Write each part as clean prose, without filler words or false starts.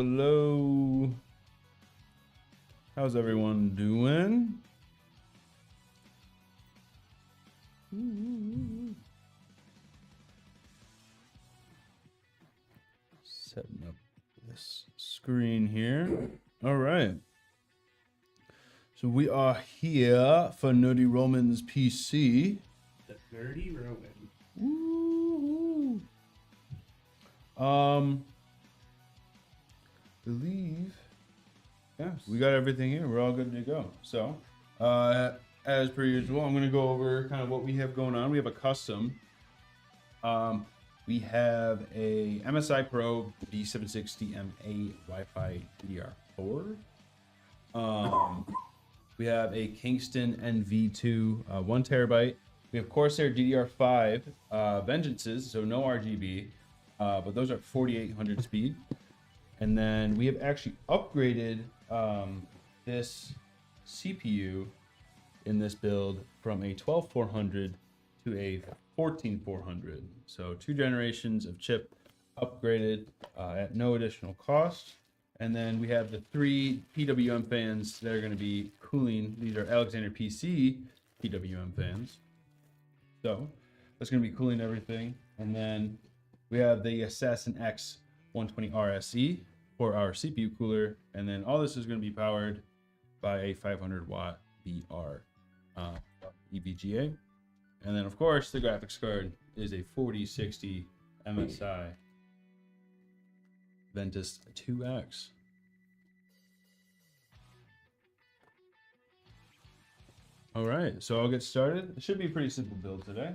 hello. How's everyone doing? Setting up this screen here. All right. So we are here for Nerdy Ronin's PC. The Nerdy Ronin. Woo-hoo. Believe. Yeah, we got everything here. We're all good to go. So, as per usual, I'm going to go over kind of what we have going on. We have a custom. We have a MSI Pro D760MA Wi-Fi DDR4. We have a Kingston NV2 1 terabyte. We have Corsair DDR5 Vengeances, so no RGB, but those are 4800 speed. And then we have actually upgraded this CPU in this build from a 12400 to a 14400. So 2 generations of chip upgraded at no additional cost. And then we have the 3 PWM fans that are going to be cooling. These are Alexander PC PWM fans. So that's going to be cooling everything. And then we have the Assassin X 120 RSE for our CPU cooler. And then all this is going to be powered by a 500 watt BR EVGA. And then of course the graphics card is a 4060 MSI Ventus 2X. All right, so I'll get started. It should be a pretty simple build today.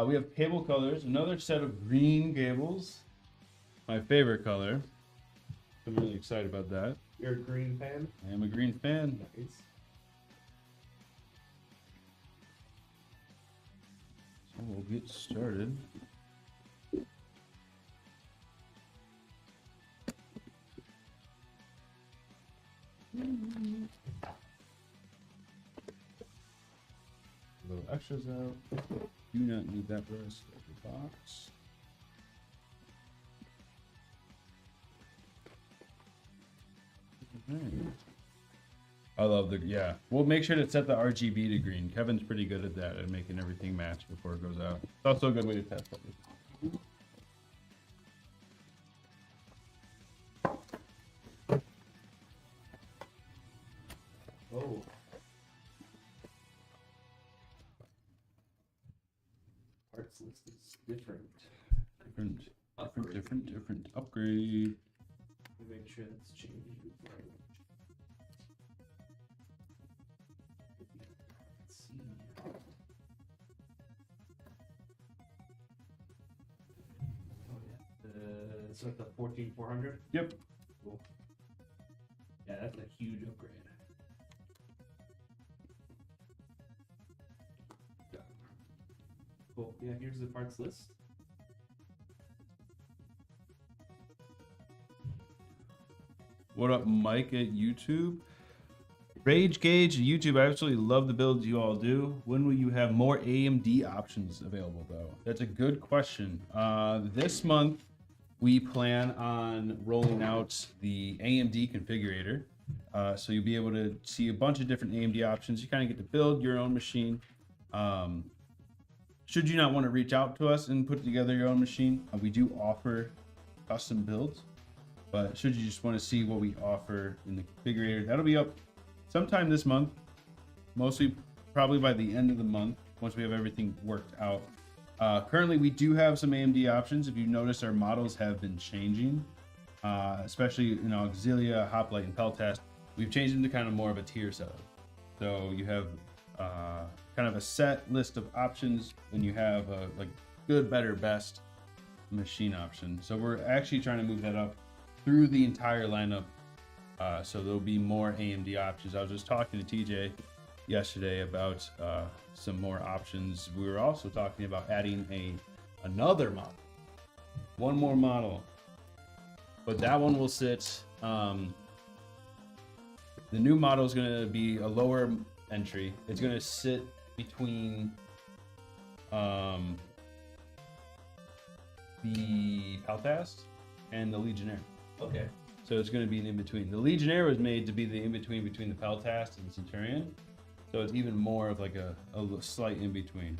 We have cable colors, another set of green cables, my favorite color. I'm really excited about that. You're a green fan? I am a green fan. Nice. So we'll get started. Little extras out. Do not need that rest of the box. Okay. I love the, yeah. We'll make sure to set the RGB to green. Kevin's pretty good at that, at making everything match before it goes out. It's also a good way to test it. Oh. Parts list is different. Different. Upgrade. Make sure that's changed before I let's see. Oh yeah. So at the 14400? Yep. Cool. Yeah, that's a huge upgrade. Cool. Yeah, here's the parts list. What up, Mike at YouTube? Rage Gauge at YouTube. I absolutely love the builds you all do. When will you have more AMD options available, though? That's a good question. This month, we plan on rolling out the AMD configurator. So you'll be able to see a bunch of different AMD options. You kind of get to build your own machine. Should you not want to reach out to us and put together your own machine, we do offer custom builds. But should you just want to see what we offer in the configurator, that'll be up sometime this month, mostly probably by the end of the month, once we have everything worked out. Currently, we do have some AMD options. If you notice, our models have been changing, especially in Auxilia, Hoplite, and Peltast. We've changed them to kind of more of a tier setup. So you have kind of a set list of options, and you have a like good, better, best machine option. So we're actually trying to move that up through the entire lineup, so there'll be more AMD options. I was just talking to TJ yesterday about some more options. We were also talking about adding another model, one more model, but that one will sit. The new model is going to be a lower entry. It's going to sit between the Peltast and the Legionnaire. Okay. So it's going to be an in-between. The Legionnaire was made to be the in-between between the Peltast and the Centurion. So it's even more of like a slight in-between.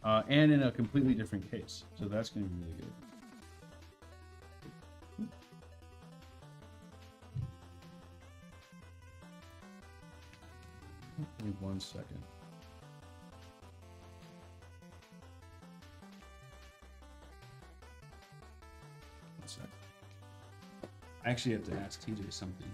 And in a completely different case. So that's going to be really good. Give me 1 second. I actually have to ask TJ something.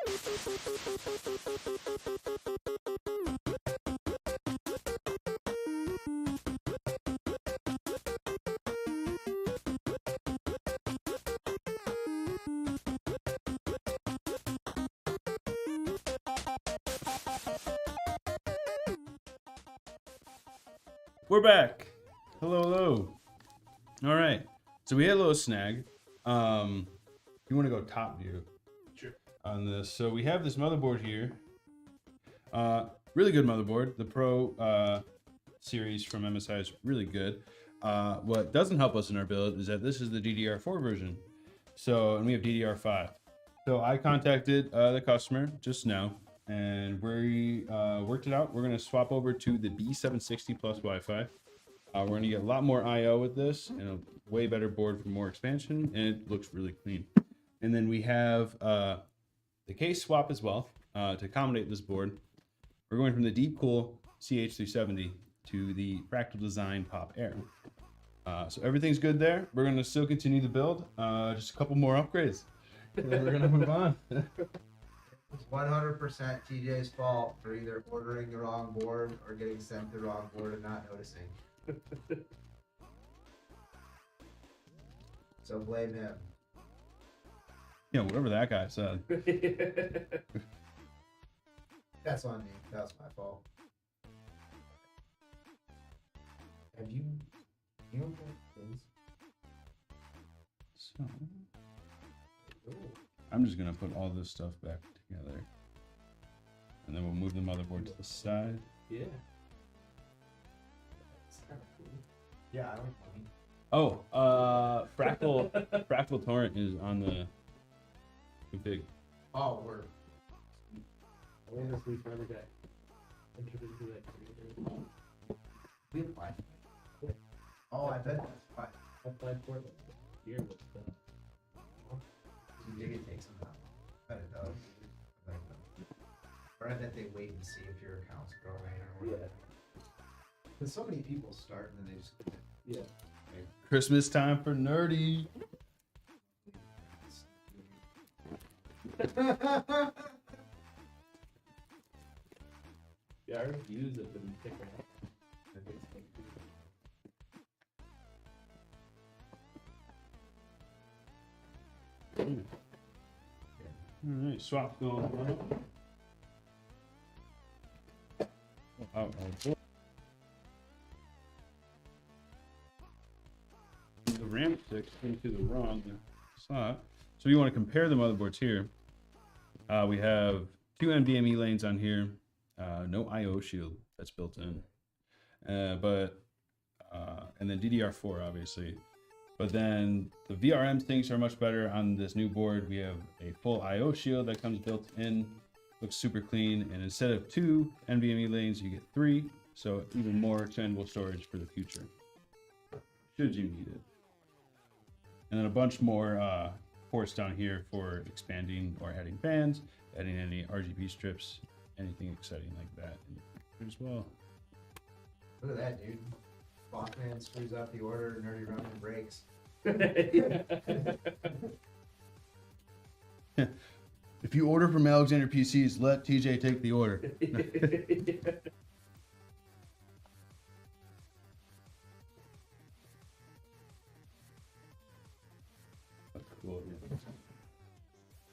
We're back. Hello, hello. All right. So we had a little snag. You want to go top view on this. So we have this motherboard here. Really good motherboard. The Pro series from MSI is really good. What doesn't help us in our build is that this is the DDR4 version. So, and we have DDR5. So I contacted the customer just now, and we worked it out. We're going to swap over to the B760 plus Wi-Fi. We're going to get a lot more I/O with this, and a way better board for more expansion, and it looks really clean. And then we have the case swap as well to accommodate this board. We're going from the Deep Cool CH370 to the Fractal Design Pop Air. So everything's good there. We're going to still continue the build. Just a couple more upgrades. And then we're going to move on. It's 100% TJ's fault for either ordering the wrong board or getting sent the wrong board and not noticing. So blame him. Yeah, whatever that guy said. That's on me. That was my fault. Have you know things? So, I'm just going to put all this stuff back together. And then we'll move the motherboard to the side. Yeah. That's kind of cool. Yeah, I like money. Oh, Fractal Torrent is on the config. Oh, we're. I wonder if we finally got entered into that community. We applied. Oh, I bet that's fine. I applied for it here with the. You think it takes some time? I bet it does. Or I bet they wait and see if your account's growing or whatever. Because so many people start and then they just. Yeah. Christmas time for Nerdy. Yeah, our reviews have been picking up. All right, swap going on. The RAM sticks into the wrong slot. So you want to compare the motherboards here. We have two NVMe lanes on here. No I/O shield that's built in, and then DDR4 obviously. But then the VRM things are much better on this new board. We have a full I/O shield that comes built in. Looks super clean, and instead of two NVMe lanes, you get three. So even more expandable storage for the future, should you need it. And then a bunch more ports down here for expanding or adding fans, adding any RGB strips, anything exciting like that as well. Look at that, dude. Bachman screws up the order, Nerdy Ronin breaks. If you order from Alexander PCs, let TJ take the order. That's cool. Yeah.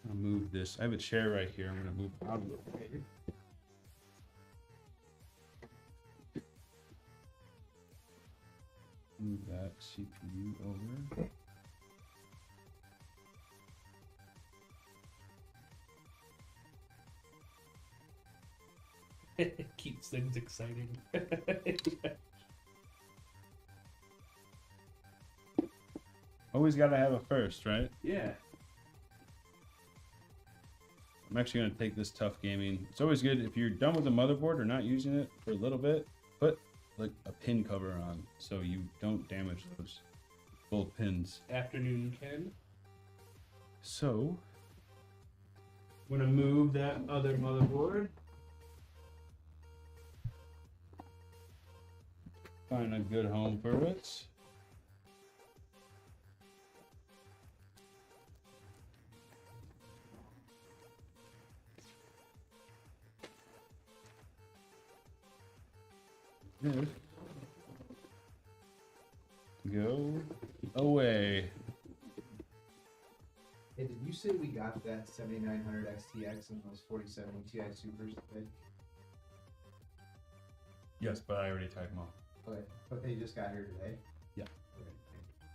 I'll move this. I have a chair right here. I'm gonna move out of the way. Move that CPU over. It keeps things exciting. Always gotta have a first, right? Yeah. I'm actually gonna take this tough gaming. It's always good if you're done with the motherboard or not using it for a little bit, put like a pin cover on so you don't damage those gold pins. Afternoon Ken. So, I'm gonna move that other motherboard. find a good home for it. this go away. Hey, did you say we got that 7900 XTX and those 4070 Ti Supers today? Yes, but I already tagged them all. Okay, but they just got here today? Yeah. Okay, thank you.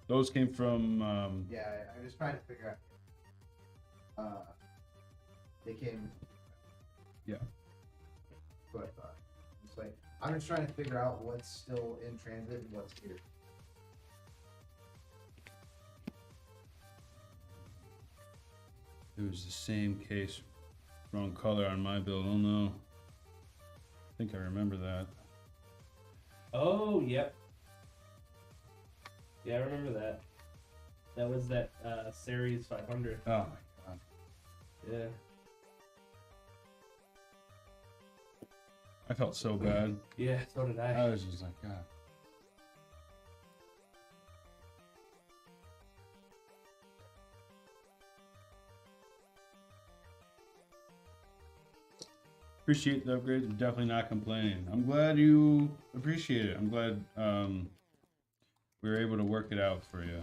Those came from Yeah, I'm just trying to figure out. They came. Yeah. What I thought. It's like I'm just trying to figure out what's still in transit and what's here. it was the same case, wrong color on my build. Oh no. I think I remember that. Oh, yep. Yeah, I remember that. That was that Series 500. Oh my god. Yeah. I felt so bad. Yeah, so did I. I was just like, God. Appreciate the upgrades. I'm definitely not complaining. I'm glad you appreciate it. I'm glad we were able to work it out for you.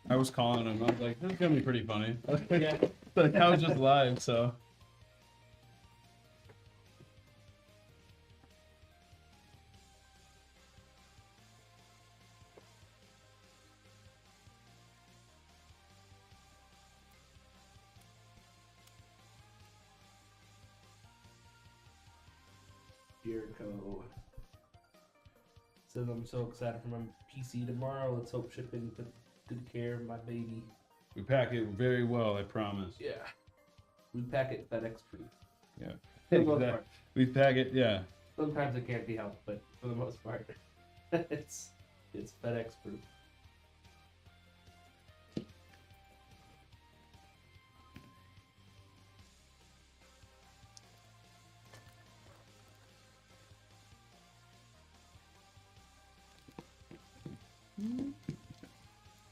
I was calling him. I was like, "This is gonna be pretty funny." Yeah. Like I was just live, so. Jericho. Says I'm so excited for my PC tomorrow. Let's hope shipping took good care of my baby. We pack it very well, I promise. Yeah. We pack it FedEx proof. Yeah. For the most Exactly. part. We pack it, yeah. Sometimes it can't be helped, but for the most part, it's FedEx proof.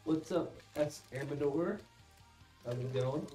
What's up, S. Amador? How's it going?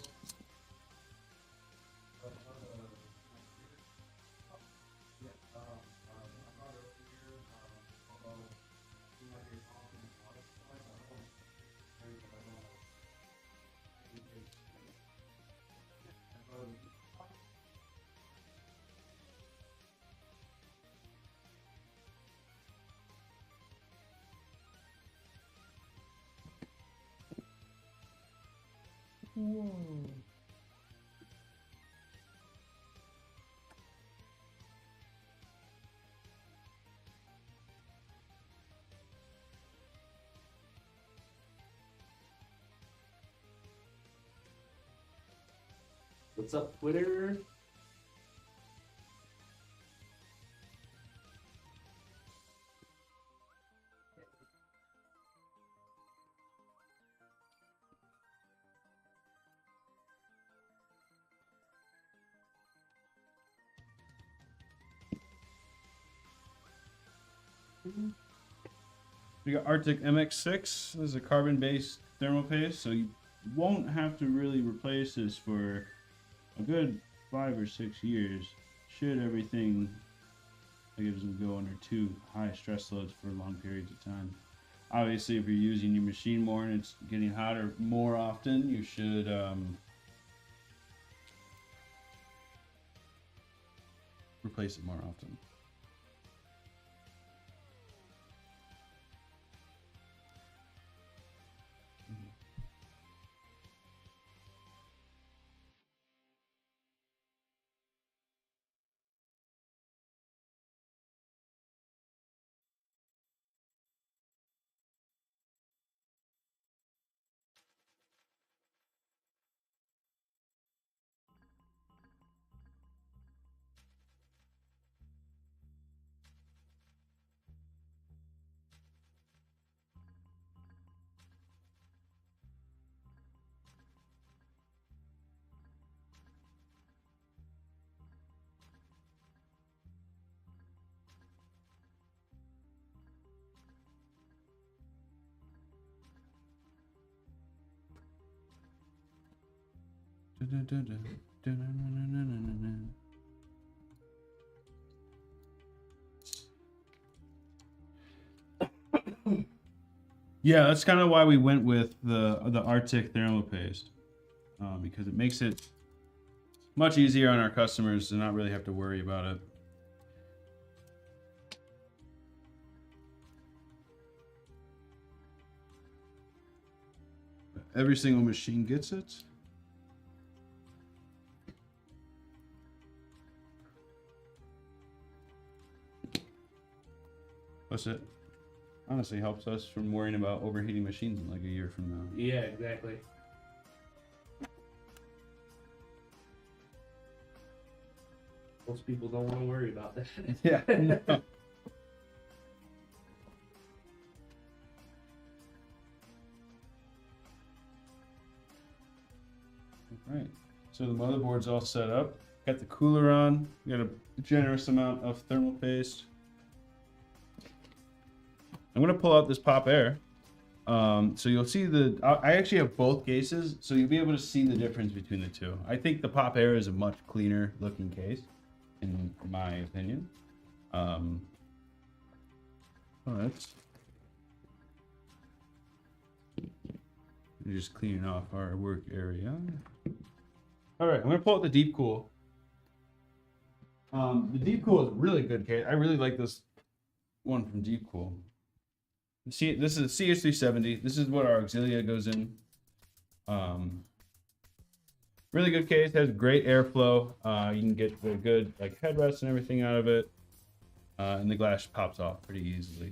What's up, Twitter? We got Arctic MX6. This is a carbon-based thermal paste, so you won't have to really replace this for a good 5 or 6 years. Should everything, I guess, go under too high stress loads for long periods of time. Obviously, if you're using your machine more and it's getting hotter more often, you should replace it more often. Yeah, that's kind of why we went with the Arctic thermal paste, because it makes it much easier on our customers to not really have to worry about it. Every single machine gets it. Plus it honestly helps us from worrying about overheating machines in like a year from now. Yeah, exactly. Most people don't want to worry about that. Yeah. No. Right. So the motherboard's all set up. Got the cooler on. We got a generous amount of thermal paste. I'm gonna pull out this pop air. So you'll see I actually have both cases, so you'll be able to see the difference between the two. I think the pop air is a much cleaner looking case, in my opinion. But we're just cleaning off our work area. All right, I'm gonna pull out the Deep Cool. The Deep Cool is a really good case. I really like this one from Deep Cool. See, this is a CH370. This is what our Auxilia goes in. Really good case. Has great airflow. You can get the good like headrest and everything out of it, and the glass pops off pretty easily.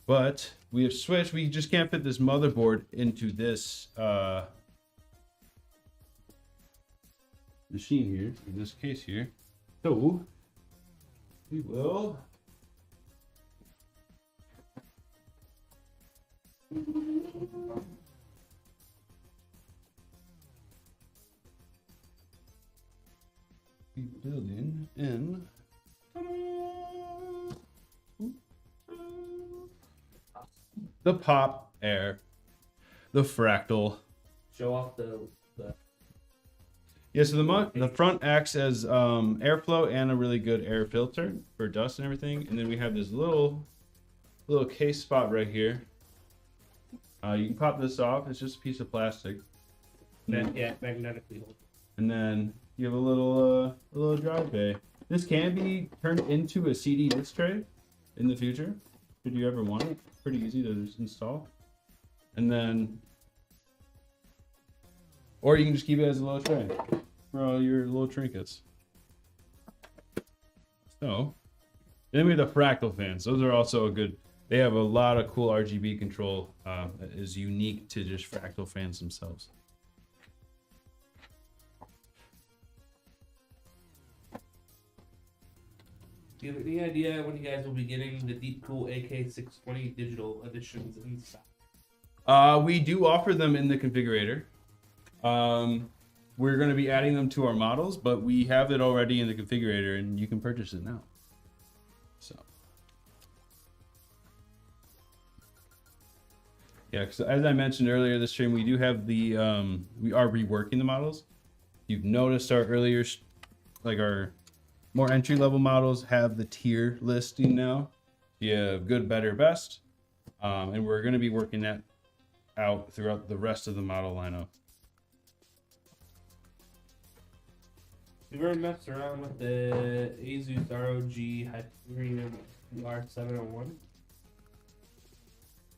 But we have switched. We just can't fit this motherboard into this machine here, in this case here. So we will be building in the pop air, the fractal. Show off the Yeah, so the front acts as airflow and a really good air filter for dust and everything, and then we have this little case spot right here. You can pop this off. It's just a piece of plastic. magnetically hold. And then you have a little drive bay. This can be turned into a CD disc tray in the future, should you ever want it. Pretty easy to just install. And then, or you can just keep it as a little tray for all your little trinkets. So, then we have the Fractal fans. Those are also a good. They have a lot of cool RGB control that is unique to just Fractal fans themselves. Do you have any idea when you guys will be getting the Deep Cool AK620 digital editions in stock? We do offer them in the configurator. We're going to be adding them to our models, but we have it already in the configurator, and you can purchase it now. So, yeah, because as I mentioned earlier this stream, we do have the we are reworking the models. You've noticed our earlier, like our more entry level models have the tier listing now. You have good, better, best, and we're going to be working that out throughout the rest of the model lineup. Have you ever messed around with the Asus ROG Hyperion R701?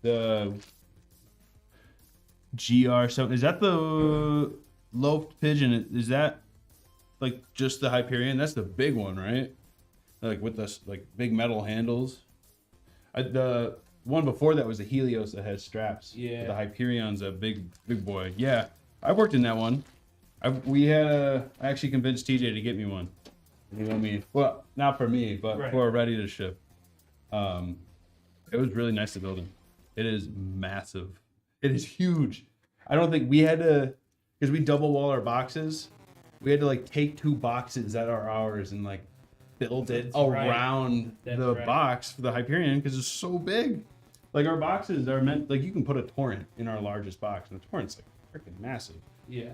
The GR7, is that the loafed pigeon? Is that like just the Hyperion? That's the big one, right? Like with the like big metal handles. The one before that was the Helios that had straps. Yeah. The Hyperion's a big boy. Yeah, I worked in that one. I actually convinced TJ to get me one. You know me, well, not for me, but right. for ready to ship. It was really nice to build him. It is massive. It is huge. I don't think we had to, because we double wall our boxes. We had to like take 2 boxes that are ours and like build it around the box for the Hyperion because it's so big. Like our boxes are meant, like you can put a Torrent in our largest box, and the Torrent's like freaking massive. Yeah.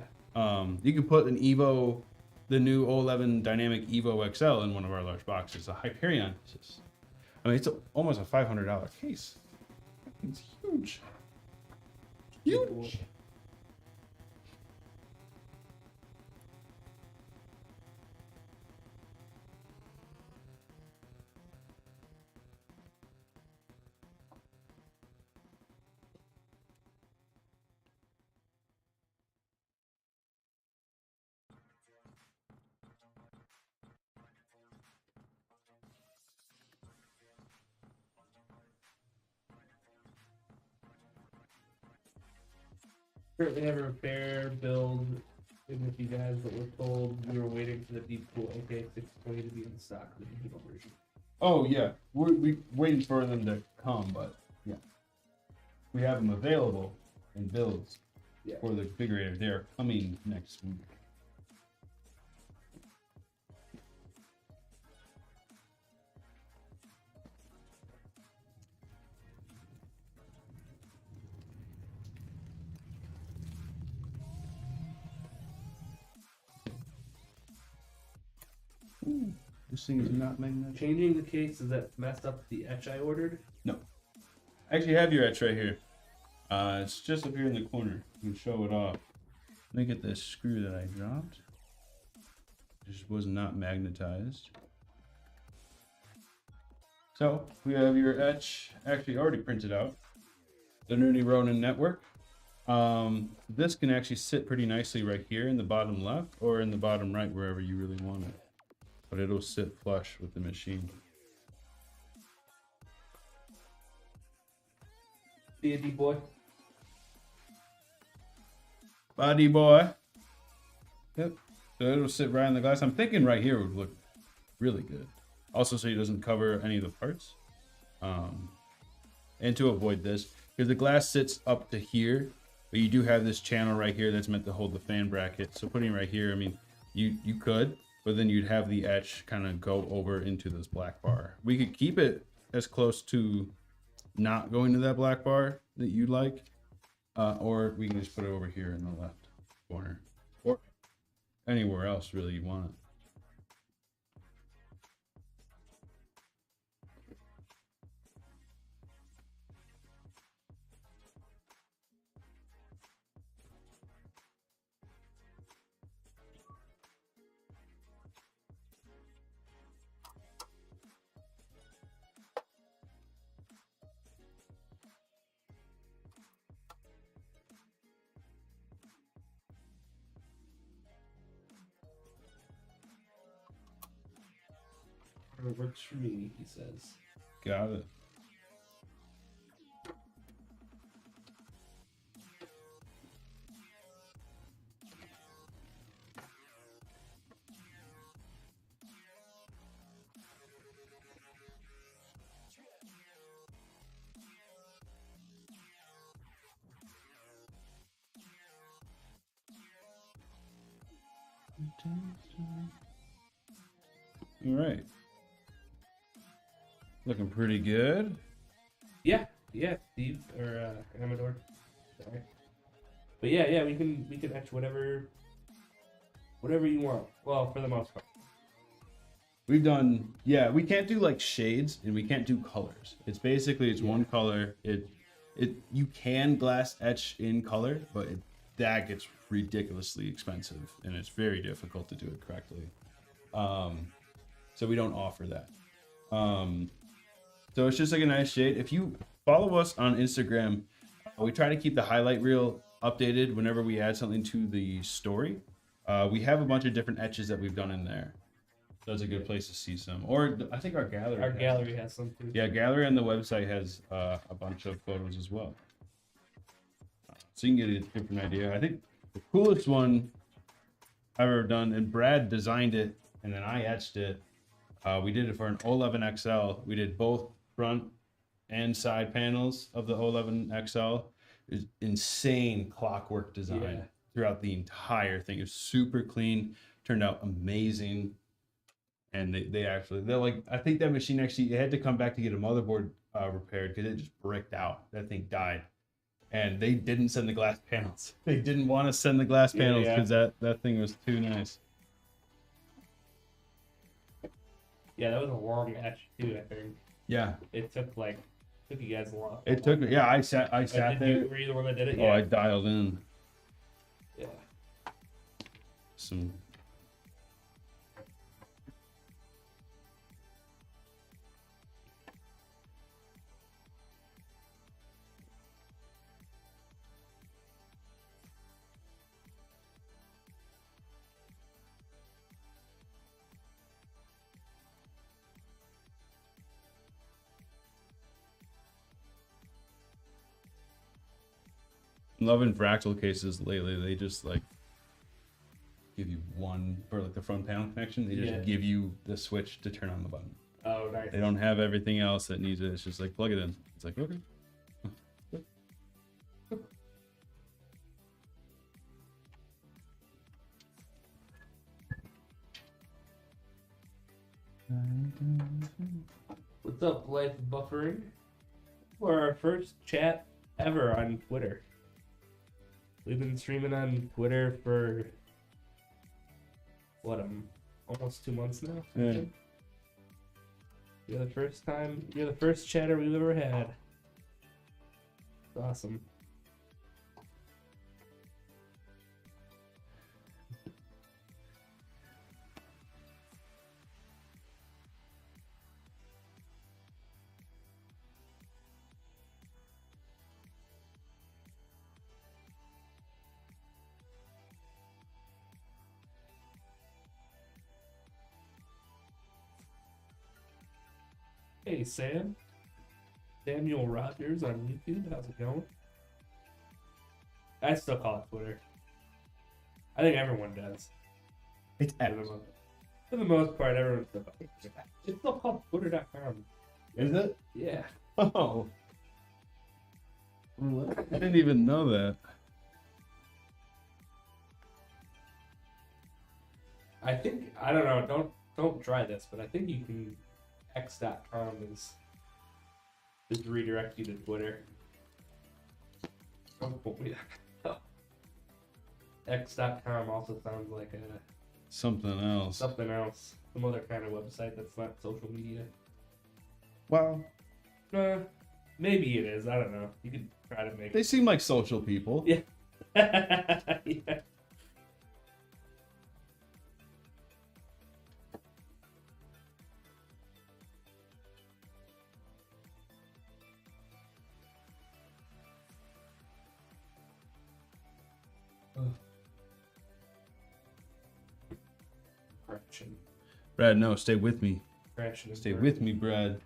You can put an Evo, the new O11 Dynamic Evo XL in one of our large boxes. A Hyperion. I mean, it's almost a $500 case. It's huge. Huge. Currently have a repair build in with you guys, but we're told we were waiting for the Deep Cool AK620 to be in stock, the digital version. Oh yeah, we're waiting for them to come, but yeah, we have them available in builds for the configurator. They are coming next week. Ooh, this thing is not magnetic. Changing the case, does that mess up the etch I ordered? No. I actually have your etch right here. It's just up here in the corner. You can show it off. Let me get this screw that I dropped. It just was not magnetized. So we have your etch actually already printed out. The Nerdy Ronin network. This can actually sit pretty nicely right here in the bottom left or in the bottom right, wherever you really want it. But it'll sit flush with the machine. See ya, D-boy. Body boy. Yep. So it'll sit right in the glass. I'm thinking right here would look really good. Also, so it doesn't cover any of the parts. And to avoid this, because the glass sits up to here, but you do have this channel right here that's meant to hold the fan bracket. So putting right here, I mean, you could, but then you'd have the etch kind of go over into this black bar. We could keep it as close to not going to that black bar that you'd like, or we can just put it over here in the left corner, or anywhere else really you want it. It works for me, he says. Got it. All right. Looking pretty good. Yeah, Steve or Amador. Sorry. But yeah, we can etch whatever you want. Well, for the most part. We've done, yeah, we can't do like shades and we can't do colors. It's basically, it's one color. You can glass etch in color, but that gets ridiculously expensive and it's very difficult to do it correctly. So we don't offer that. So it's just like a nice shade. If you follow us on Instagram, we try to keep the highlight reel updated whenever we add something to the story. We have a bunch of different etches that we've done in there. So it's a good place to see some. Or I think our gallery. Has some too. Yeah, gallery on the website has a bunch of photos as well. So you can get a different idea. I think the coolest one I've ever done, and Brad designed it, and then I etched it. We did it for an O11 XL. We did both front and side panels of the O11 XL. It's insane clockwork design throughout the entire thing. It's super clean, turned out amazing. And they're like, I think that machine actually, it had to come back to get a motherboard repaired because it just bricked out. That thing died. and they didn't send the glass panels. They didn't want to send the glass panels because that thing was too nice. Yeah, that was a long match too, I think. Yeah. It took you guys a lot. It took me. Yeah, I sat there. Were you the one that did it? Oh, Yeah. I dialed in. Yeah. Some. I'm loving Fractal cases lately. They just like give you one for like the front panel connection. They just give you the switch to turn on the button. Oh, nice. They don't have everything else that needs it. It's just like plug it in. It's like okay. What's up, Life Buffering? For our first chat ever on Twitter. We've been streaming on Twitter for what, almost 2 months now. Yeah. You're the first chatter we've ever had. It's awesome. Hey, Sam. Samuel Rogers on YouTube. How's it going? I still call it Twitter. I think everyone does. It's For the most part, everyone still calls it Twitter. It's still called Twitter.com. Is it? Yeah. Oh. What? I didn't even know that. I think, I don't know, don't try this, but I think you can, x.com is redirect you to Twitter. Don't quote me. X.com also sounds like Something else. something else, some other kind of website that's not social media. Well, Maybe it is. I don't know. You could try to make they seem like social people. Yeah. Yeah. Crashing. Brad, no, stay with me. Crashing. Stay with me, Brad.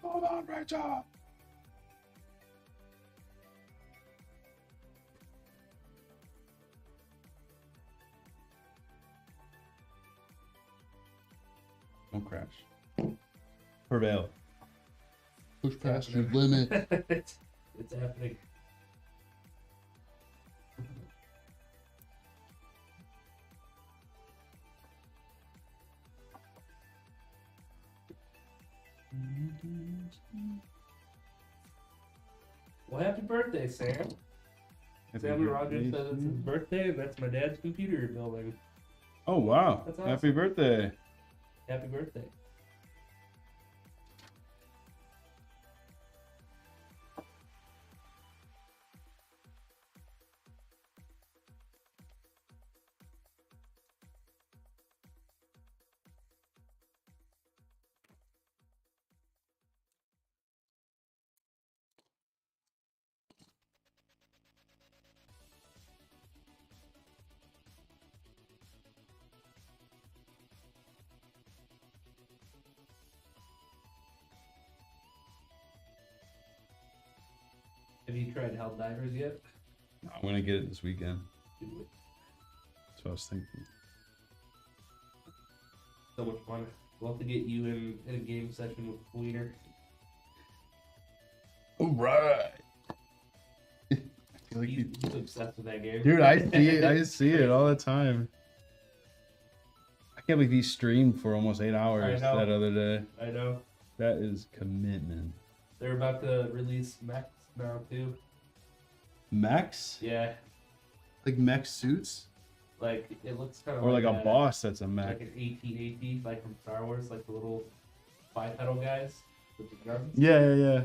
Hold on, Rachel. Don't crash. Prevail. Push past your limit. It's happening. Well, happy birthday, Sam. Sammy Rogers says it's his birthday, and that's my dad's computer you're building. Oh, wow. That's awesome. Happy birthday. Happy birthday. Have you tried Helldivers yet? No, I'm going to get it this weekend. Do it. That's what I was thinking. So much fun. We'll have to get you in a game session with Wiener. All right. He's obsessed with that game. Dude, I see it. I see it all the time. I can't believe he streamed for almost 8 hours know. that other day. I know. That is commitment. They're about to release mechs now too. Mechs? Yeah, Like mech suits? like it looks kind of Or like a boss that's a mech. like an AT-AT, like from Star Wars, like the little bipedal guys with the guns. Yeah.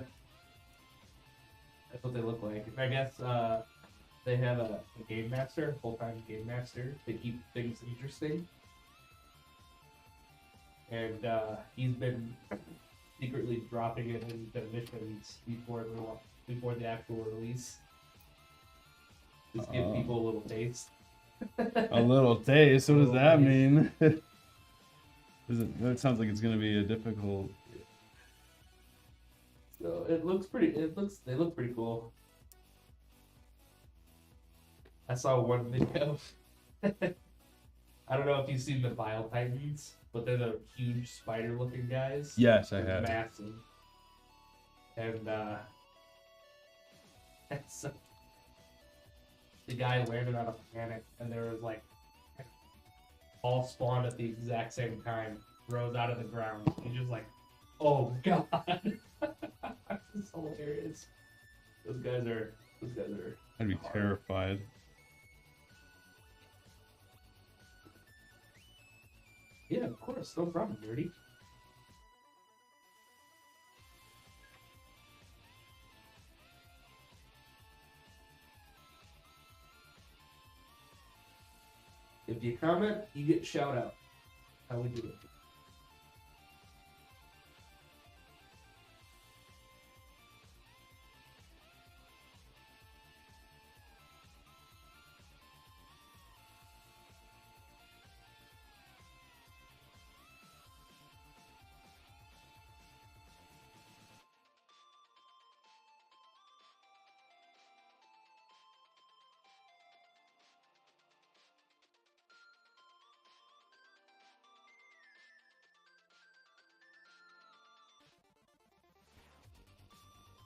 That's what they look like. And I guess they have a game master, full-time game master, to keep things interesting. And he's been secretly dropping it into missions before the actual release. Just give people a little taste. A little taste. What does that taste. mean? That sounds like it's gonna be a difficult. So it looks pretty. They look pretty cool. I saw one video. I don't know if you've seen the Bile Titans, but they're the huge spider-looking guys. Yes, I They're have. massive. And so the guy landed on a planet, and there was like all spawned at the exact same time, rose out of the ground. He's just like, oh god, this is hilarious. Those guys are. I'd be terrified. Yeah, of course, no problem, Nerdy. If you comment, you get shout out. How we do it.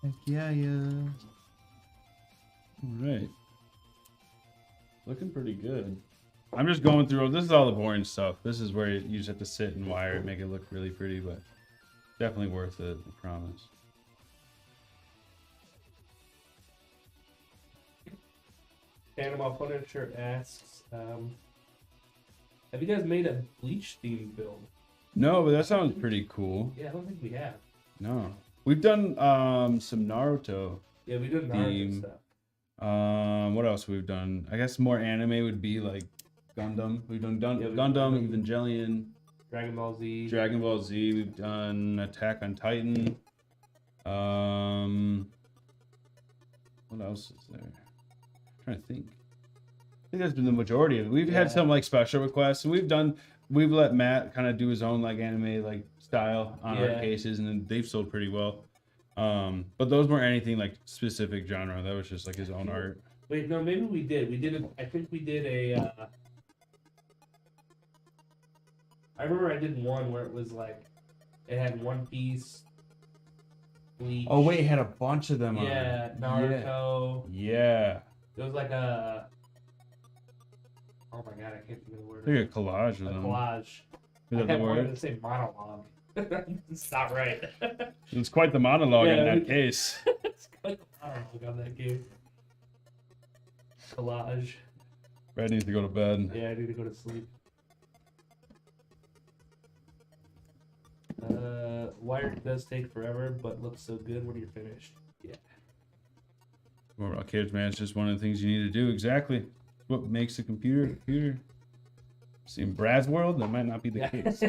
Heck yeah. Alright. Looking pretty good. I'm just going through, this is all the boring stuff. This is where you just have to sit and wire it, make it look really pretty, but definitely worth it, I promise. Panama Punisher asks, have you guys made a Bleach themed build? No, but that sounds pretty cool. Yeah, I don't think we have. No. We've done some Naruto. Yeah, we did Naruto Theme. stuff. What else we've done? I guess more anime would be like Gundam. We've done we've Gundam, done Evangelion, Dragon Ball Z. Dragon Ball Z. We've done Attack on Titan. What else is there? I'm trying to think. I think that's been the majority of it. We've had some like special requests, and we've let Matt kind of do his own like anime like style on our cases, and then they've sold pretty well. But those weren't anything like specific genre. That was just like his own art. Wait, no, maybe we did. I think we did a. I remember I did one where it was like, it had One Piece, Bleach. Oh wait, it had a bunch of them on. Yeah, Naruto. Yeah. It was like a. Oh my god, I can't think of the word. I think a collage of A them. collage. Is I that the kept wanting word? to say monologue. It's not right. It's quite the monologue in Yeah, that case. It's quite the monologue on that game. Collage. Brad needs to go to bed. Yeah, I need to go to sleep. Wired does take forever, but looks so good when you're finished. Yeah. More about kids, man. It's just one of the things you need to do. Exactly. What makes a computer a computer. See, in Brad's world, that might not be the case.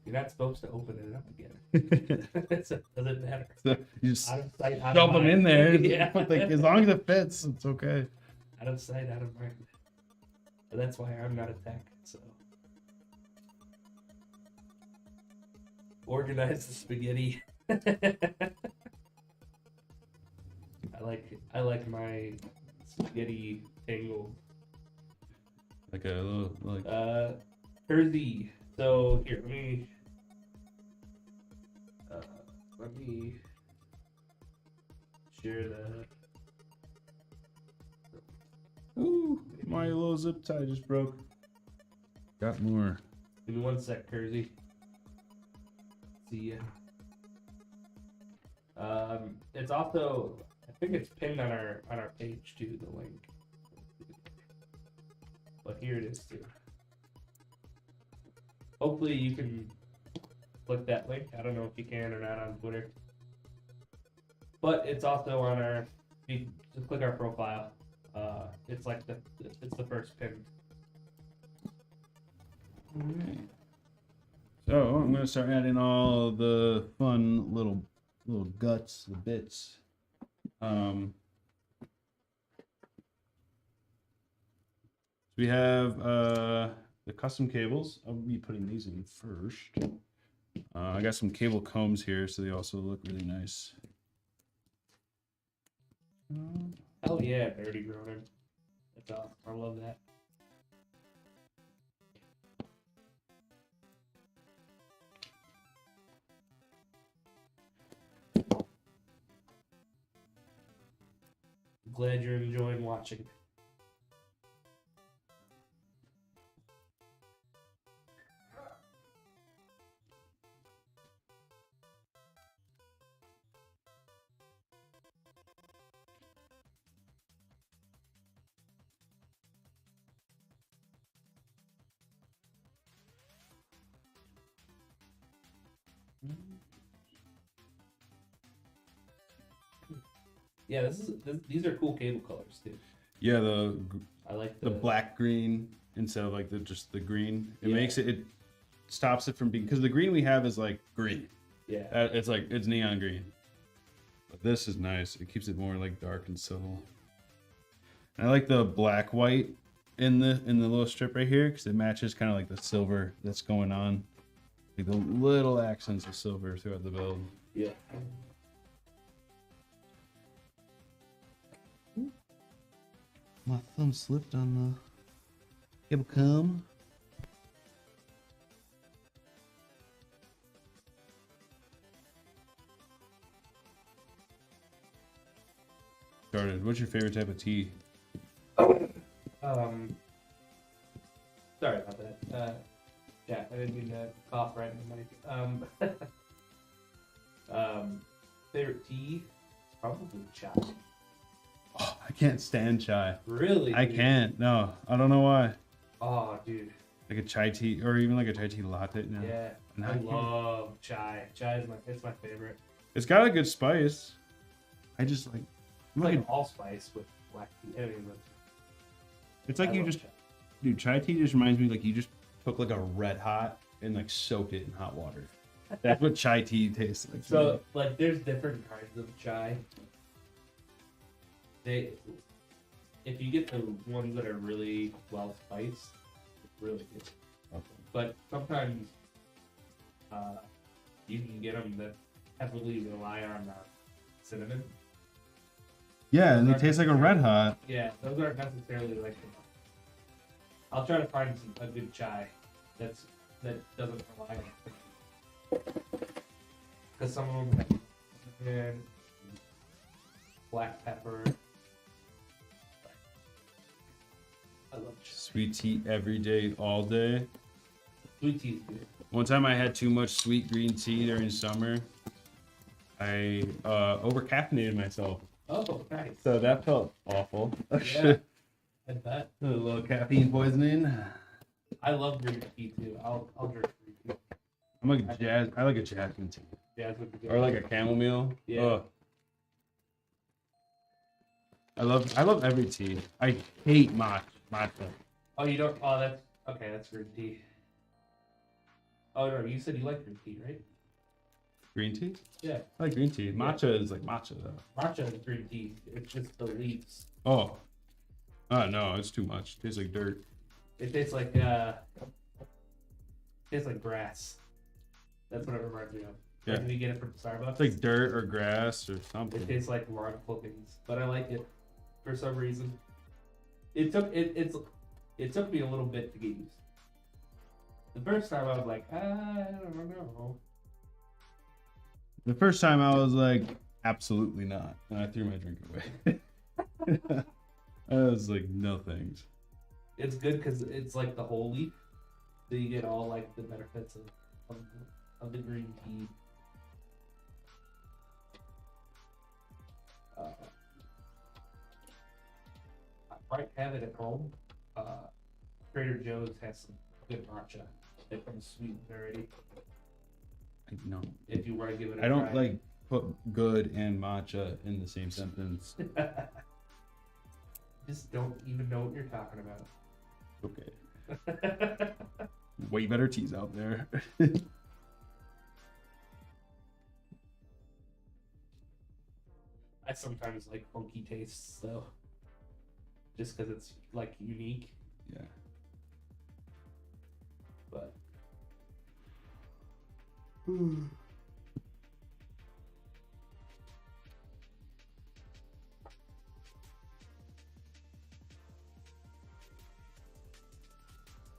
You're not supposed to open it up again. So it doesn't matter. So you just Out of sight, out dump of them mind. in there. Yeah. But like, as long as it fits, it's okay. Out of sight, out of mind. But that's why I'm not a tech, so. Organize the spaghetti. I like my spaghetti tangled. Like a little, like. Jersey. So here, let me share the. Ooh, My little zip tie just broke. Got more. Give me 1 sec, Kersey. See ya. It's also, I think it's pinned on our page too, the link. But here it is too. Hopefully you can click that link. I don't know if you can or not on Twitter. But it's also on our, you just click our profile. It's like it's the first pin. Alright. So I'm gonna start adding all the fun little guts, the bits. We have the custom cables. I'll be putting these in first. I got some cable combs here, so they also look really nice. Hell yeah, Nerdy Ronin. That's awesome. I love that. Glad you're enjoying watching. Yeah, these are cool cable colors too. Yeah, I like the black green instead of like just the green. It Yeah. makes it stops it from being, because the green we have is like green. Yeah. It's neon green. But this is nice. It keeps it more like dark and subtle. And I like the black white in the little strip right here because it matches kind of like the silver that's going on. Like the little accents of silver throughout the build. Yeah. My thumb slipped on the cable comb. Started. What's your favorite type of tea? Sorry about that. Yeah, I didn't mean to cough right in the mic. Favorite tea? Probably chai. Oh, I can't stand chai. Really? I dude? can't. No, I don't know why. Oh, dude. Like a chai tea, or even like a chai tea latte. No. Yeah. No, I I can't. love chai. Chai is my favorite. It's got a good spice. I just like. I'm It's like like allspice with black tea. it's like I you love just, chai. dude. Chai tea just reminds me like you just took like a red hot and like soaked it in hot water. That's what chai tea tastes like. to me. So, like, there's different kinds of chai. If you get the ones that are really well spiced, it's really good. Okay. But sometimes you can get them that heavily rely on cinnamon. Yeah, and they taste like a red hot. Yeah, those aren't necessarily like. I'll try to find a good chai that doesn't rely on it. Because some of them have cinnamon, black pepper. I love chai. Sweet tea every day, all day. Sweet tea is good. One time I had too much sweet green tea during summer. I over caffeinated myself, Oh, nice. so that felt awful. Yeah, I bet. A little caffeine poisoning. I love green tea too. I'll drink green tea. I'm like I like a jasmine tea Jasmine would be good. or like a chamomile. Yeah. Ugh. I love every tea. I hate matcha. Oh, you don't? Oh, that's okay. That's green tea. Oh no, you said you like green tea, right? Green tea? Yeah. I like green tea. Matcha is like matcha though. Matcha is green tea. It's just the leaves. Oh. No, it's too much. It tastes like dirt. It tastes like grass. That's what it reminds me of. Yeah. Like when you get it from Starbucks. It's like dirt or grass or something. It tastes like lawn clippings, but I like it for some reason. It took me a little bit to get used. The first time I was like, I don't know. The first time I was like, absolutely not. And I threw my drink away. I was like, no thanks. It's good because it's like the whole leaf, so you get all like the benefits of the green tea. I might have it at home. Trader Joe's has some good matcha. It comes sweetened already. No, If you want to give it a I don't try. like put good and matcha in the same sentence. Just don't even know what you're talking about. Okay. Way better teas out there. I sometimes like funky tastes though, just because it's like unique. Yeah. But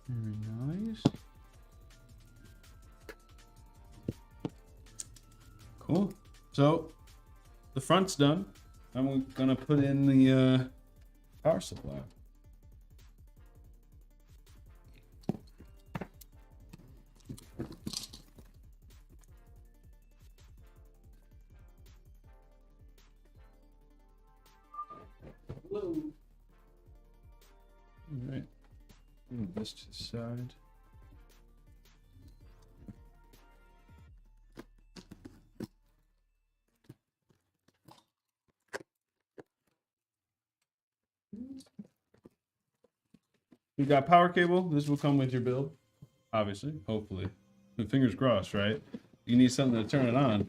Very nice. Cool. So the front's done. I'm gonna put in the power supply. whoa. All right. Move this to the side. We got power cable. This will come with your build, obviously, hopefully. Fingers crossed, right? You need something to turn it on.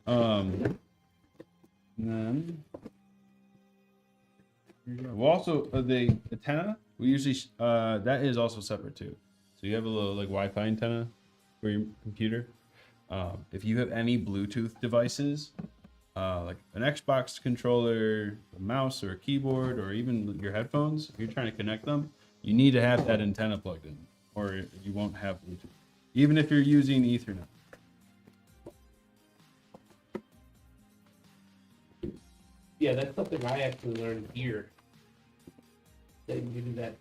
And then we'll also the antenna. We usually that is also separate too. So you have a little like Wi-Fi antenna for your computer. If you have any Bluetooth devices, like an Xbox controller, a mouse or a keyboard, or even your headphones, if you're trying to connect them, you need to have that antenna plugged in, or you won't have Bluetooth. Even if you're using Ethernet. Yeah, that's something I actually learned here. That you can do that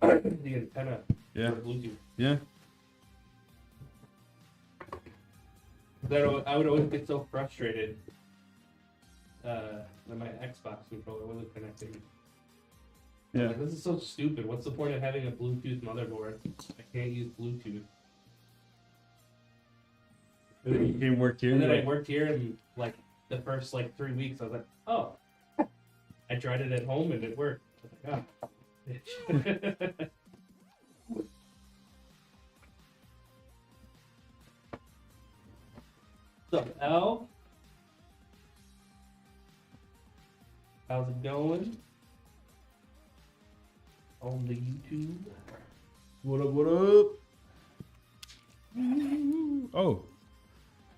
the antenna Yeah. for Bluetooth. Yeah. I would always get so frustrated when my Xbox controller wasn't connecting. Yeah. Like, this is so stupid. What's the point of having a Bluetooth motherboard? I can't use Bluetooth. You can work here. And then I worked here, and like the first like 3 weeks, I was like, oh. I tried it at home and it worked. I was like, oh. What's up, Al? How's it going? On the YouTube. What up? What up? Oh,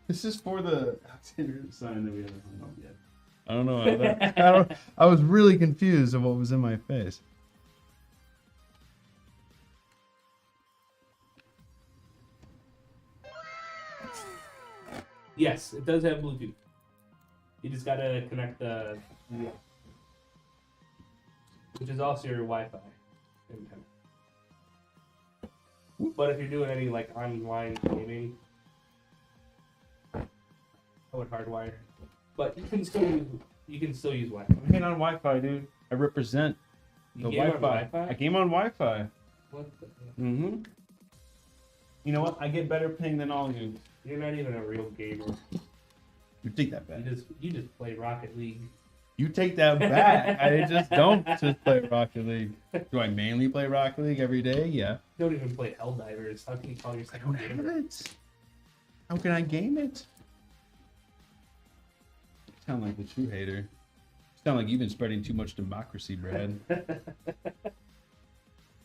this is for the Alexander sign that we haven't hung up yet. I don't know. How that, I was really confused of what was in my face. Yes, it does have Bluetooth. You just gotta connect the, which is also your Wi-Fi antenna. But if you're doing any like online gaming, I would hardwire. But you can still use Wi-Fi. I'm hitting on Wi-Fi, dude. I represent You the game on Wi-Fi. Wi-Fi? I game on Wi-Fi. What the, Mm-hmm. You know what? I get better ping than all of you. you're not even a real gamer. You take that back. You just play Rocket League. You take that back. I just don't just play Rocket League. Do I mainly play Rocket League every day? Yeah. You don't even play Helldivers. How can you call I yourself don't a have gamer? it. How can I game it? You sound like the true hater. You sound like you've been spreading too much democracy, Brad.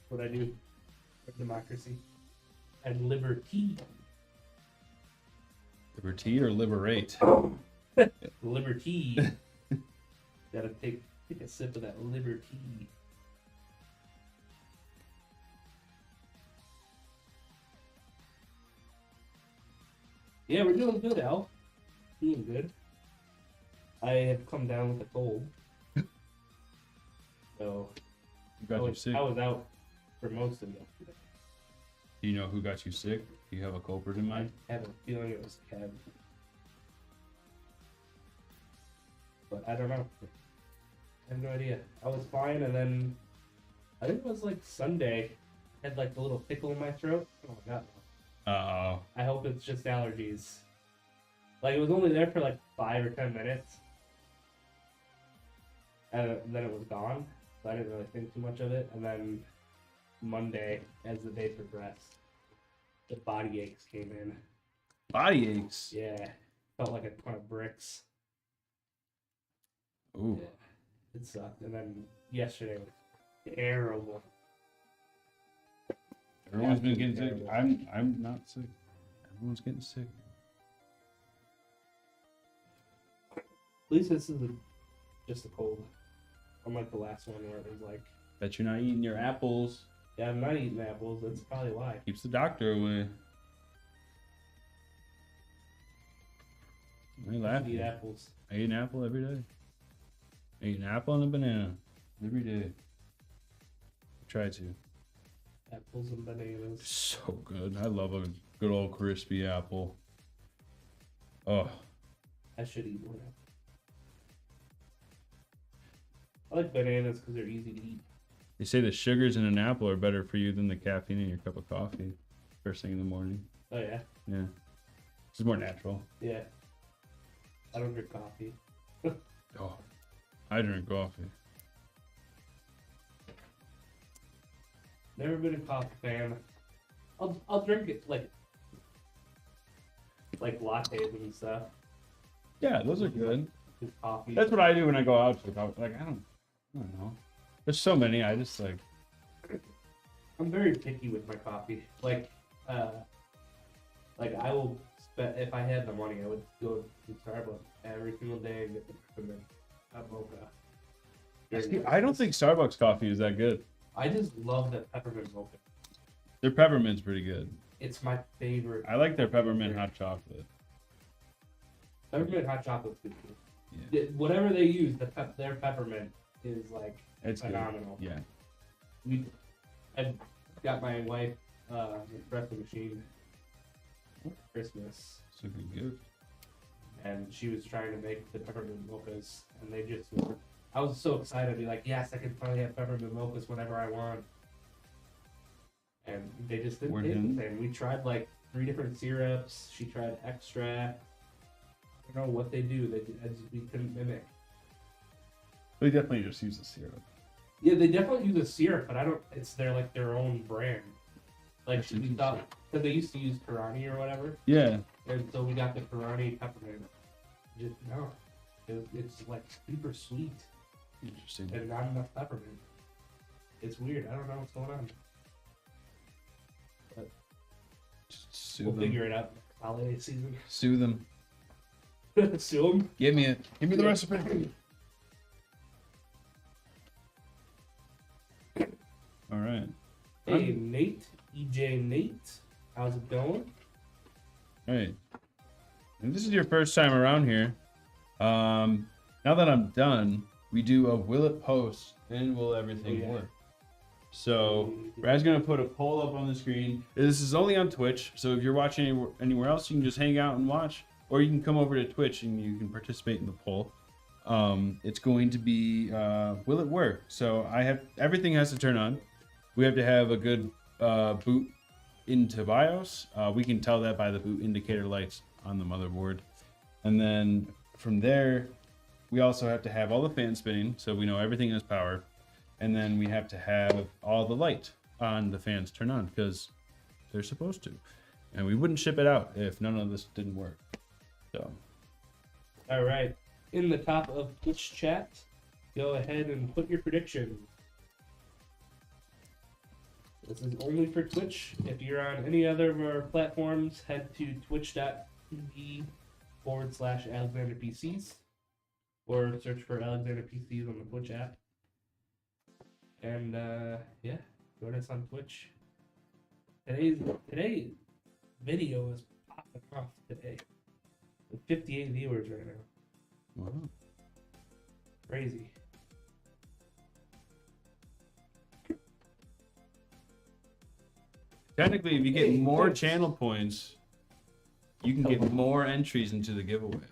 What I do for democracy and liberty. Liberty or liberate? Liberty. Gotta take a sip of that liberty. Yeah, we're doing good, Al. Doing good. I have come down with a cold. So Who got you sick? I was out for most of yesterday. Do you know who got you sick? Do you have a culprit in mind? I have a feeling it was Kev. But I don't know. I have no idea. I was fine, and then I think it was like Sunday. I had like a little tickle in my throat. Oh my god. Uh-oh. I hope it's just allergies. Like, it was only there for like 5 or 10 minutes. And then it was gone. So I didn't really think too much of it. And then Monday, as the day progressed, the body aches came in. Body aches. Yeah. Felt like a ton of bricks. Ooh. Yeah. It sucked. And then yesterday was terrible. Everyone's been getting sick. Terrible. I'm not sick. Everyone's getting sick. At least this is just a cold. Unlike the last one where it was like, Bet you're not eating your apples. yeah, I'm not eating apples. That's probably why. Keeps the doctor away. Why are you I should laughing? eat apples. I eat an apple every day. I eat an apple and a banana every day. I try to. Apples and bananas. So good. I love a good old crispy apple. Oh, I should eat one. I like bananas because they're easy to eat. they say the sugars in an apple are better for you than the caffeine in your cup of coffee first thing in the morning. Oh yeah, Yeah. This is more natural. yeah. I don't drink coffee. Oh, I drink coffee. Never been a coffee fan. I'll drink it like lattes and stuff. Yeah, those are good. Just coffee. That's what I do when I go out to coffee. Like I don't know. There's so many. I just like. I'm very picky with my coffee. Like I will spend, if I had the money, I would go to Starbucks every single day and get the peppermint mocha. I don't think Starbucks coffee is that good. I just love the peppermint mocha. Their peppermint's pretty good. It's my favorite. I like their peppermint hot chocolate. Peppermint hot chocolate's good too. Yeah. Whatever they use, their peppermint is like It's phenomenal. good. Yeah. I got my wife an espresso machine for Christmas, It's a good gift. and she was trying to make the peppermint mochas, and they just were. I was so excited to be like, yes, I can finally have peppermint mochas whenever I want. And they just didn't taste the same. We tried like 3 different syrups. She tried extract. I don't know what they do. We couldn't mimic. They definitely just use the syrup. Yeah, they definitely use a syrup, but I don't. It's their own brand. Like That's we thought, because they used to use Karani or whatever, Yeah. and so we got the Karani peppermint. Just no, it's like super sweet Interesting. and not enough peppermint. It's weird. I don't know what's going on. Just sue We'll them. figure it out next holiday season. Sue them. Sue them. Give me the recipe. All right. Hey Nate, EJ Nate, how's it going? All right. And this is your first time around here. Now that I'm done, we do a will it post and will everything Oh, yeah. work? So Brad's gonna put a poll up on the screen. This is only on Twitch, so if you're watching anywhere else, you can just hang out and watch, or you can come over to Twitch and you can participate in the poll. It's going to be will it work? So everything has to turn on. We have to have a good boot into BIOS. We can tell that by the boot indicator lights on the motherboard, and then from there, we also have to have all the fans spinning, so we know everything has power. And then we have to have all the light on the fans turn on because they're supposed to. And we wouldn't ship it out if none of this didn't work. So, All right, in the top of Twitch chat, go ahead and put your predictions. This is only for Twitch. If you're on any other of our platforms, head to twitch.tv/AlexanderPCs or search for Alexander PCs on the Twitch app. And yeah, join us on Twitch. Today's video is popping off today. With 58 viewers right now. wow. Crazy. Technically, if you get more channel points, you can get more entries into the giveaway.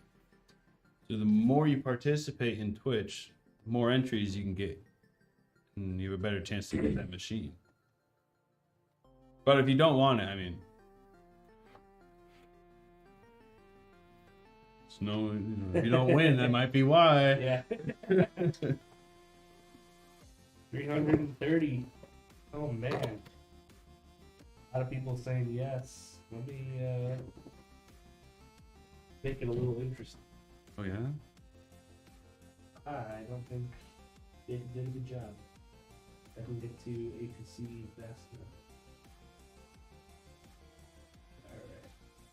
So the more you participate in Twitch, the more entries you can get. And you have a better chance to get that machine. But if you don't want it, I mean... It's no, if you don't win, that might be why. Yeah. 330. Oh man. A lot of people saying yes. Let me make it a little interesting. Oh yeah? I don't think they did a good job. I can get to A to C fast enough.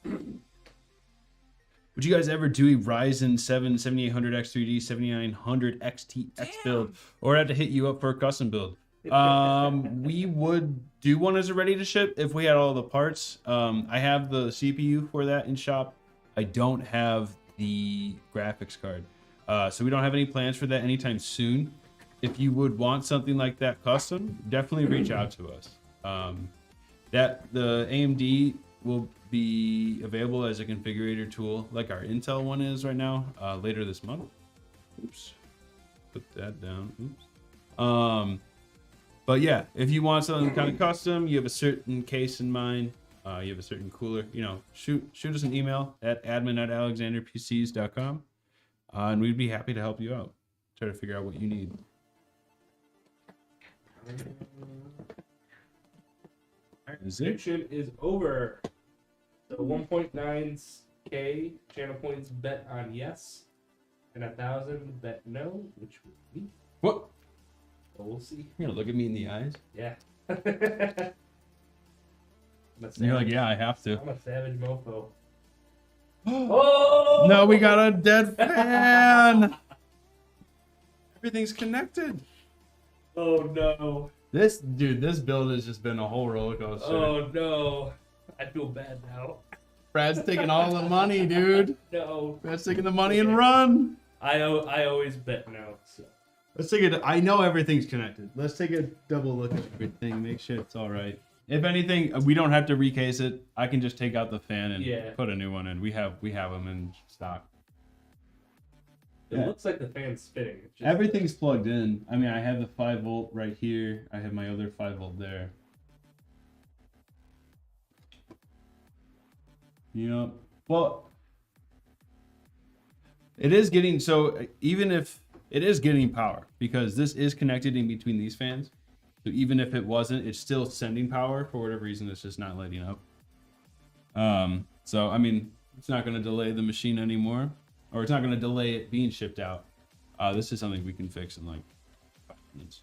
Alright. Would you guys ever do a Ryzen 7 7800X3D 7900 XTX build, or have to hit you up for a custom build? We would do one as a ready to ship if we had all the parts. I have the CPU for that in shop. I don't have the graphics card, so we don't have any plans for that anytime soon. If you would want something like that custom, definitely reach out to us. That the AMD will be available as a configurator tool like our Intel one is right now, later this month. Oops, put that down. Oops. But yeah, if you want something kind of custom, you have a certain case in mind, you have a certain cooler, you know, shoot us an email at admin@alexanderpcs.com, and we'd be happy to help you out. Try to figure out what you need. Prediction is over. So 1.9K channel points bet on yes, and 1,000 bet no, which would be. What? Well, we'll see. You're gonna look at me in the eyes? Yeah. And you're like, yeah, I have to. I'm a savage mofo. Oh! No, we got a dead fan. Everything's connected. Oh no. This build has just been a whole roller coaster. Oh no. I feel bad now. Brad's taking all the money, dude. No. Brad's taking the money and run. I always bet no. So. Let's take it. I know everything's connected. Let's take a double look at everything. Make sure it's all right. If anything, we don't have to recase it. I can just take out the fan and put a new one in. We have them in stock. It looks like the fan's spinning. Just Everything's plugged in. I mean, I have the 5-volt right here. I have my other 5-volt there. You know, well, it is getting, so even if it is getting power, because this is connected in between these fans. So even if it wasn't, it's still sending power. For whatever reason, it's just not lighting up. So, I mean, it's not going to delay the machine anymore, or it's not going to delay it being shipped out. This is something we can fix in like 5 minutes.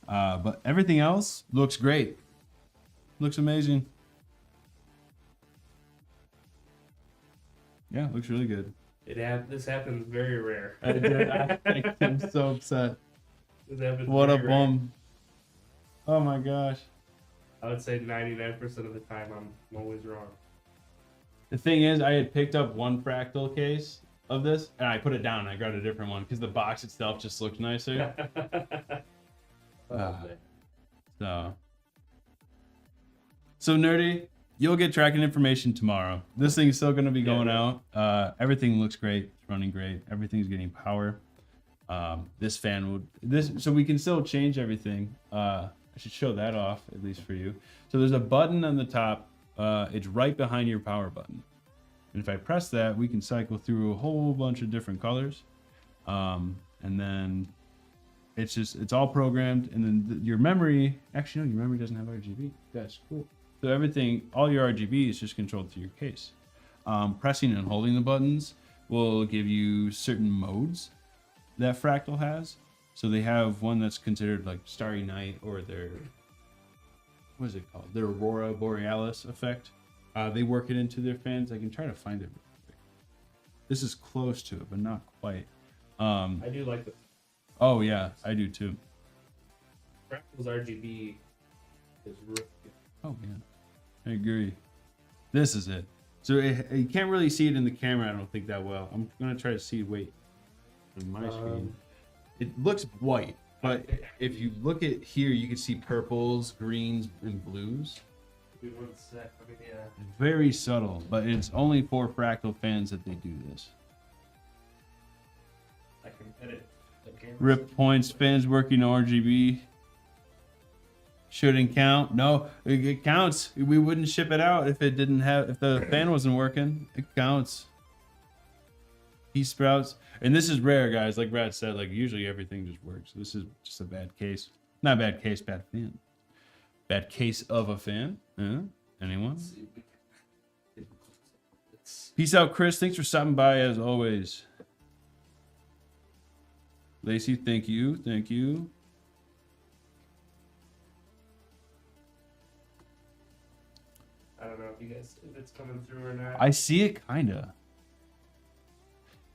But everything else looks great. Looks amazing. Yeah, looks really good. This happens very rare. I'm so upset. This happens What a very rare. bum. Oh my gosh. I would say 99% of the time I'm always wrong. The thing is, I had picked up one fractal case of this, and I put it down, and I grabbed a different one, because the box itself just looked nicer. So Nerdy, you'll get tracking information tomorrow. This thing's still going to be going out. Everything looks great. It's running great. Everything's getting power. This fan so we can still change everything. I should show that off, at least for you. So there's a button on the top. It's right behind your power button. And if I press that, we can cycle through a whole bunch of different colors. And then it's all programmed. And then your memory, actually, no, your memory doesn't have RGB. That's cool. So everything, all your RGB is just controlled through your case. Pressing and holding the buttons will give you certain modes that Fractal has. So they have one that's considered like Starry Night, or their, what is it called? Their Aurora Borealis effect. They work it into their fans. I can try to find it real quick. This is close to it, but not quite. I do like the. Oh yeah, I do too. Fractal's RGB is really good. Oh yeah, I agree. This is it. So you can't really see it in the camera, I don't think, that well. I'm gonna try to see. Wait, on my screen, it looks white, but if you look at here, you can see purples, greens, and blues. Dude, one sec. I mean, yeah. Very subtle, but it's only for Fractal fans that they do this. I can edit the camera. Rip points, fans working RGB. Shouldn't count. No, it counts. We wouldn't ship it out if it didn't have, if the fan wasn't working. It counts. Pea sprouts. And this is rare, guys. Like Brad said, like usually everything just works. This is just a bad case. Not a bad case, bad fan. Bad case of a fan. Anyone? Peace out, Chris. Thanks for stopping by as always. Lacey, thank you. Thank you. I don't know if it's coming through or not. I see it kinda.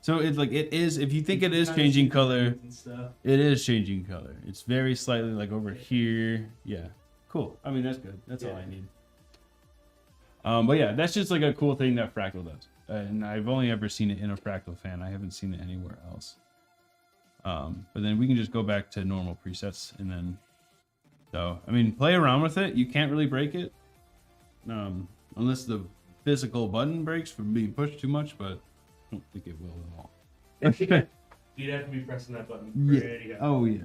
So it's like it is. If you think it is changing color, it is changing color. It's very slightly like over here. Yeah, cool. I mean that's good. That's all I need. But yeah, that's just like a cool thing that Fractal does, and I've only ever seen it in a Fractal fan. I haven't seen it anywhere else. But then we can just go back to normal presets, and then so I mean, play around with it. You can't really break it, unless the physical button breaks from being pushed too much, but. I don't think it will at all. You'd have to be pressing that button. Yeah. Oh yeah.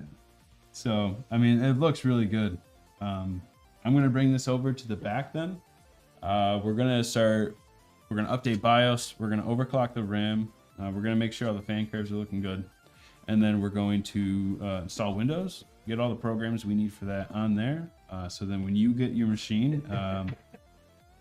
So I mean, it looks really good. I'm gonna bring this over to the back then. We're gonna update BIOS. We're gonna overclock the RAM. We're gonna make sure all the fan curves are looking good, and then we're going to install Windows. Get all the programs we need for that on there. So then when you get your machine,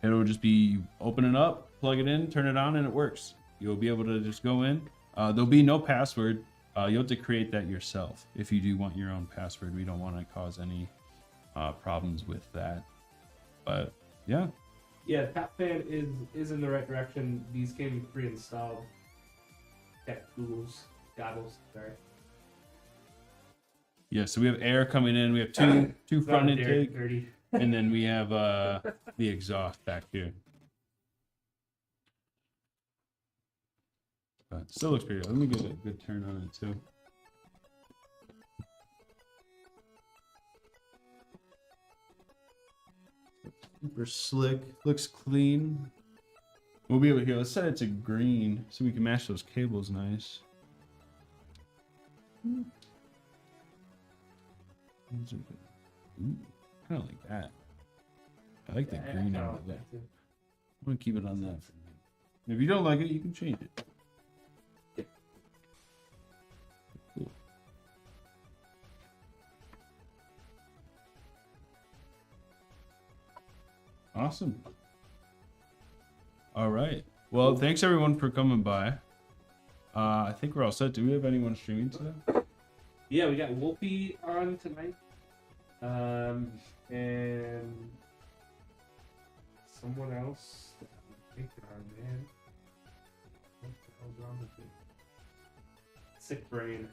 it'll just be open it up, plug it in, turn it on, and it works. You'll be able to just go in. There'll be no password. You'll have to create that yourself if you do want your own password. We don't want to cause any problems with that. But yeah. Yeah, Tap Fan is in the right direction. These came pre-installed. Tech goggles, sorry. Yeah, so we have air coming in. We have two front intake, dirty. and then we have the exhaust back here. But still looks pretty good. Let me get a good turn on it too. Super slick. Looks clean. We'll be able to here. Let's set it to green so we can match those cables nice. Kind of like that. I like the green out of that. I'm gonna keep it on that. If you don't like it, you can change it. Cool. Awesome. All right. Well, thanks everyone for coming by. I think we're all set. Do we have anyone streaming today? Yeah, we got Wolfie on tonight. And someone else. Man. What the hell's wrong with me? Sick brain.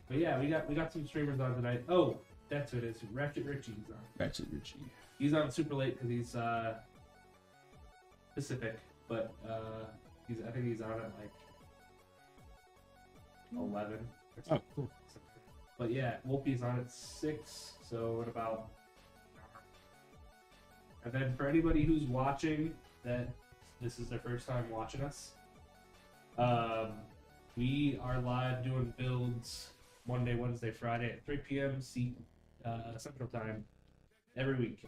But yeah, we got some streamers on tonight. Oh, that's what it is. Ratchet Richie's on. Ratchet Richie. He's on super late because he's Pacific, but I think he's on at like 11. Or Oh, cool. But yeah, Wolfie's on at 6, so in about an hour. And then for anybody who's watching that this is their first time watching us, we are live doing builds Monday, Wednesday, Friday at 3 p.m. Central Time every week.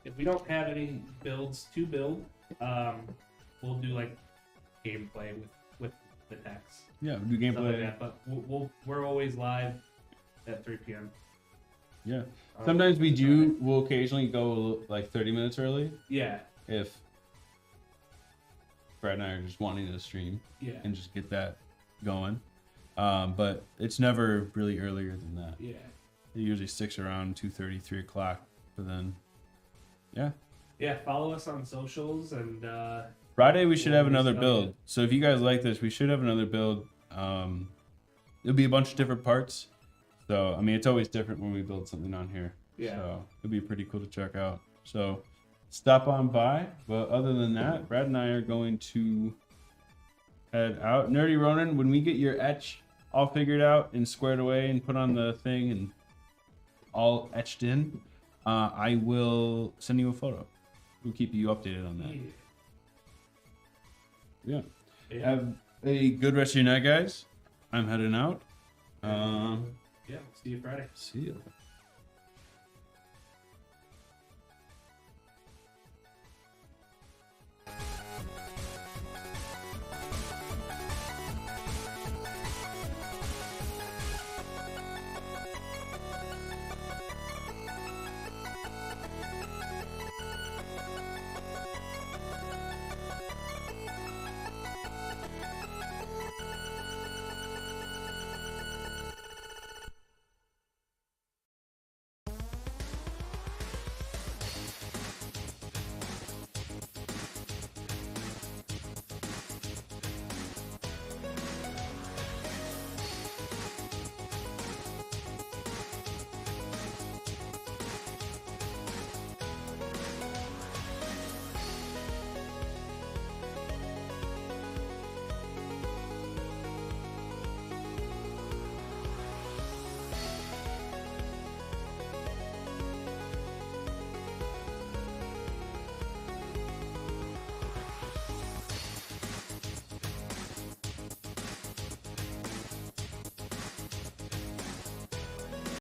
If we don't have any builds to build, we'll do like gameplay with the text. Yeah, we do Stuff like gameplay. that, but we're always live at 3 p.m. Yeah. Sometimes we'll occasionally go like 30 minutes early Yeah, if Brad and I are just wanting to stream yeah, and just get that going. But it's never really earlier than that. yeah. It usually sticks around 2:30, 3 o'clock. But then, yeah. Yeah, follow us on socials and Friday we should have another stuff, build. yeah. So if you guys like this, we should have another build. It'll be a bunch of different parts. So I mean, it's always different when we build something on here. Yeah. So it'll be pretty cool to check out. So stop on by. But other than that, Brad and I are going to head out. Nerdy Ronin, when we get your etch all figured out and squared away and put on the thing and all etched in, I will send you a photo. We'll keep you updated on that. Yeah. Have a good rest of your night, guys. I'm heading out. Yeah, see you Friday. See you.